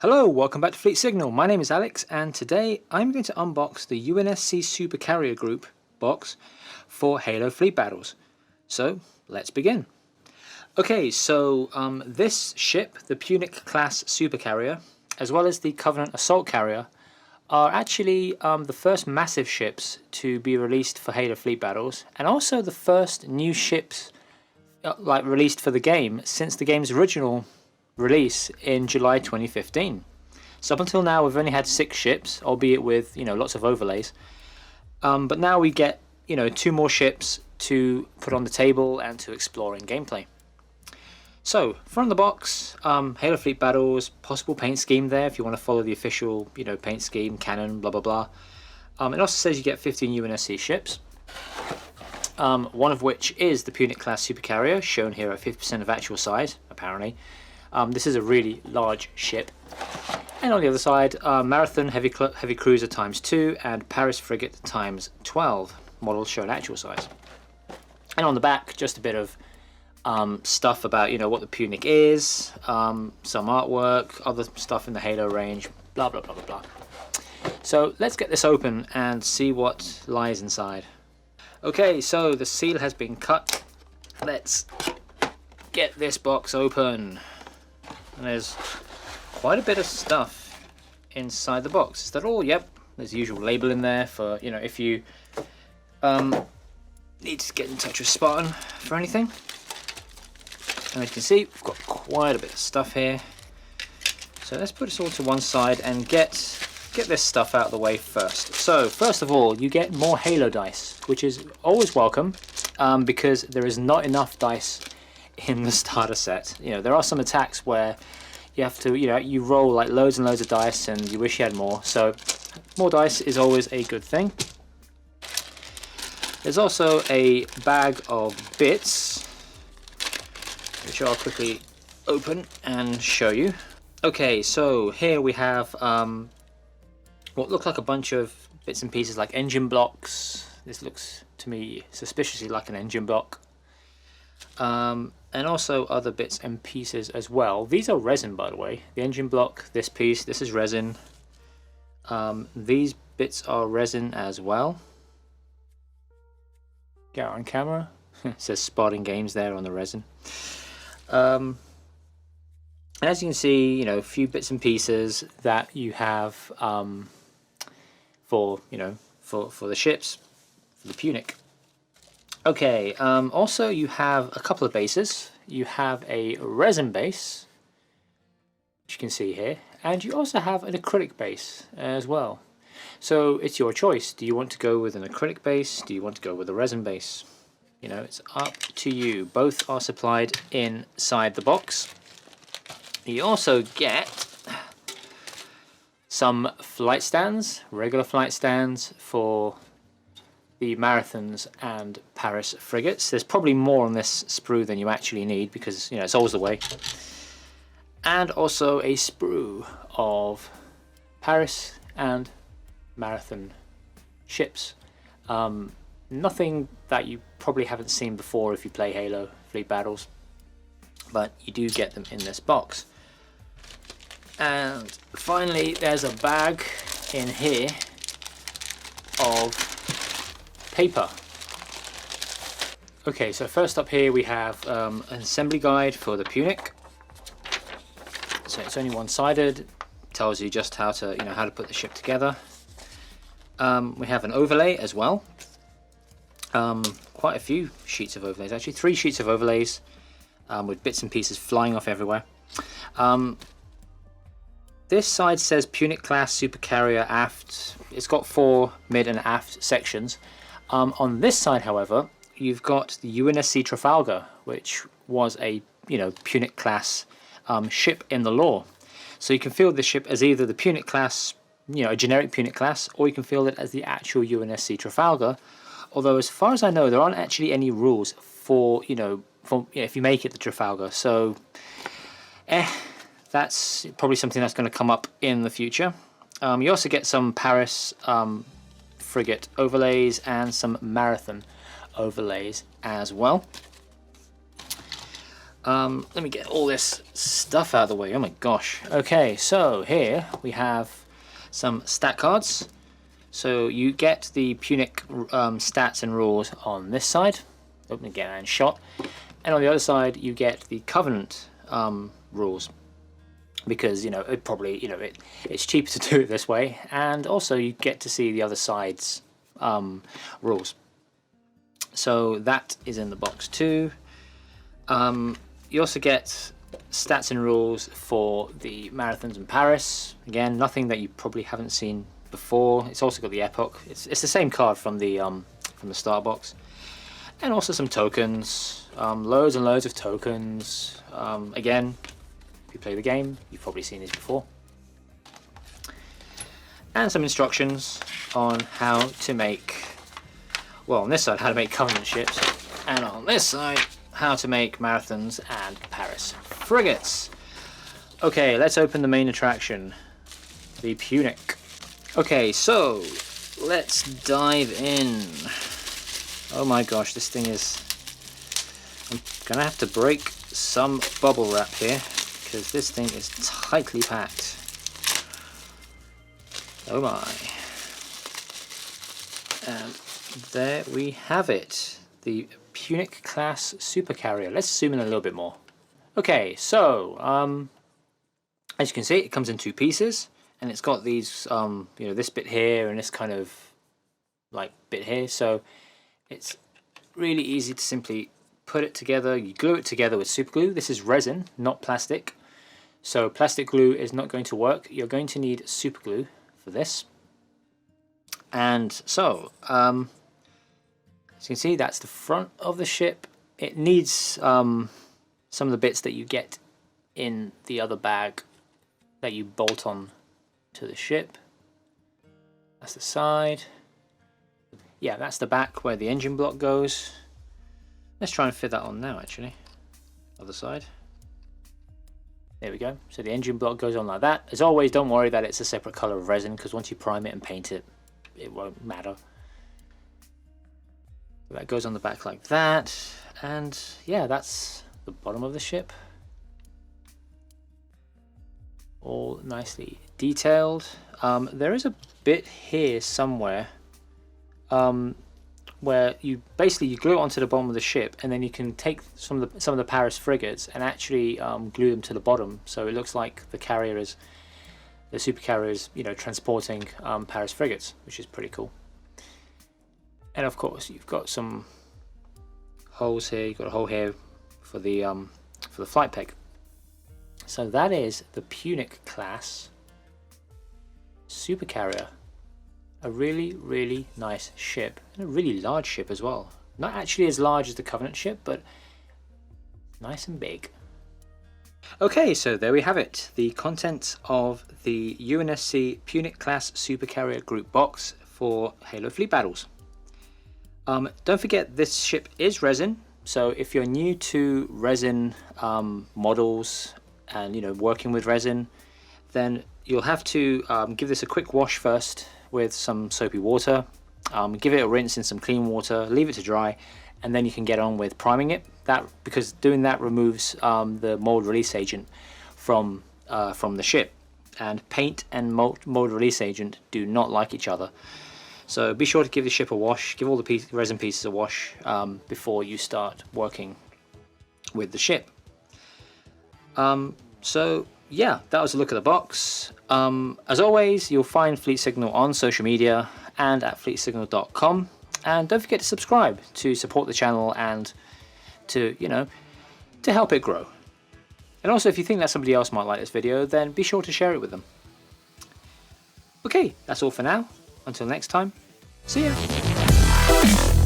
Hello, welcome back to Fleet Signal. My name is Alex, and today I'm going to unbox the UNSC Supercarrier Group box for Halo Fleet Battles. So, let's begin. Okay, so this ship, the Punic-class Supercarrier, as well as the Covenant Assault Carrier, are actually the first massive ships to be released for Halo Fleet Battles, and also the first new ships released for the game since the game's original release in July 2015. So up until now we've only had 6 ships, albeit with lots of overlays. But now we get 2 more ships to put on the table and to explore in gameplay. So from the box, Halo Fleet Battles, possible paint scheme there if you want to follow the official paint scheme, canon, blah blah blah. It also says you get 15 UNSC ships. One of which is the Punic-class Supercarrier, shown here at 50% of actual size, apparently. This is a really large ship. And on the other side, Marathon Heavy Cruiser ×2 and Paris Frigate ×12 models shown actual size. And on the back, just a bit of stuff about what the Punic is, some artwork, other stuff in the Halo range, blah blah blah blah blah. So let's get this open and see what lies inside. Okay, so the seal has been cut. Let's get this box open. And there's quite a bit of stuff inside the box. Is that all? Yep. There's the usual label in there for, if you need to get in touch with Spartan for anything. And as you can see, we've got quite a bit of stuff here. So let's put this all to one side and get this stuff out of the way first. So first of all, you get more Halo dice, which is always welcome because there is not enough dice in the starter set. There are some attacks where you have to, you roll like loads and loads of dice and you wish you had more. So more dice is always a good thing. There's also a bag of bits, which I'll quickly open and show you. Okay, so here we have what look like a bunch of bits and pieces like engine blocks. This looks to me suspiciously like an engine block. And also other bits and pieces as well. These are resin, by the way. The engine block, this piece, this is resin. These bits are resin as well. Get on camera. It says Spartan Games there on the resin. And as you can see, a few bits and pieces that you have for the ships, for the Punic. Okay, also you have a couple of bases. You have a resin base, which you can see here, and you also have an acrylic base as well. So it's your choice. Do you want to go with an acrylic base? Do you want to go with a resin base? It's up to you. Both are supplied inside the box. You also get some flight stands, regular flight stands for the Marathons and Paris Frigates. There's probably more on this sprue than you actually need because it's always the way. And also a sprue of Paris and Marathon ships. Nothing that you probably haven't seen before if you play Halo Fleet Battles, but you do get them in this box. And finally, there's a bag in here of paper. Okay, so first up here we have an assembly guide for the Punic. So it's only one-sided. Tells you just how to how to put the ship together. We have an overlay as well. Quite a few sheets of overlays, actually 3 sheets of overlays with bits and pieces flying off everywhere. This side says Punic-class Supercarrier aft. It's got 4 mid and aft sections. On this side, however, you've got the UNSC Trafalgar, which was a Punic-class ship in the lore. So you can field this ship as either the Punic-class, a generic Punic-class, or you can field it as the actual UNSC Trafalgar. Although, as far as I know, there aren't actually any rules for if you make it the Trafalgar. So, that's probably something that's going to come up in the future. You also get some Paris Frigate overlays and some Marathon overlays as well. Let me get all this stuff out of the way. Oh my gosh. Okay, so here we have some stat cards. So you get the Punic stats and rules on this side. Open again and shot. And on the other side you get the Covenant rules. Because, you know, it probably, you know, it's cheaper to do it this way. And also you get to see the other side's rules. So that is in the box too. You also get stats and rules for the marathons in Paris. Again, nothing that you probably haven't seen before. It's also got the epoch. It's the same card from the start box, and also some tokens. Loads and loads of tokens. Again, if you play the game, you've probably seen these before. And some instructions on how to make, well, on this side, how to make Covenant ships, and on this side, how to make marathons and Paris frigates. Okay, let's open the main attraction, the Punic. Okay, so let's dive in. Oh my gosh, this thing is... I'm gonna have to break some bubble wrap here because this thing is tightly packed. Oh my. And there we have it. The Punic-class Supercarrier. Let's zoom in a little bit more. Okay, so as you can see, it comes in two pieces, and it's got these, you know, this bit here and this kind of like bit here. So it's really easy to simply put it together. You glue it together with super glue. This is resin, not plastic. So plastic glue is not going to work. You're going to need super glue for this. And so, as you can see, that's the front of the ship. It needs some of the bits that you get in the other bag that you bolt on to the ship. That's the side. Yeah, that's the back where the engine block goes. Let's try and fit that on now, actually. Other side. There we go. So the engine block goes on like that. As always, don't worry that it's a separate color of resin, because once you prime it and paint it, it won't matter. That goes on the back like that, and yeah, that's the bottom of the ship. All nicely detailed. There is a bit here somewhere where you basically glue it onto the bottom of the ship, and then you can take some of the Paris frigates and actually glue them to the bottom, so it looks like the supercarrier is, you know, transporting Paris frigates, which is pretty cool. And of course, you've got some holes here. You've got a hole here for the flight peg. So that is the Punic-class Supercarrier. A really, really nice ship, and a really large ship as well. Not actually as large as the Covenant ship, but nice and big. Okay, so there we have it. The contents of the UNSC Punic-class Supercarrier Group box for Halo Fleet Battles. Don't forget, this ship is resin, so if you're new to resin models and, you know, working with resin, then you'll have to give this a quick wash first with some soapy water. Give it a rinse in some clean water, leave it to dry, and then you can get on with priming it. Because doing that removes the mold release agent from the ship, and paint and mold release agent do not like each other. So be sure to give the ship a wash, give all the resin pieces a wash before you start working with the ship. So yeah, that was a look at the box. As always, you'll find Fleet Signal on social media and at fleetsignal.com. And don't forget to subscribe to support the channel and to, you know, to help it grow. And also, if you think that somebody else might like this video, then be sure to share it with them. Okay, that's all for now. Until next time, see ya!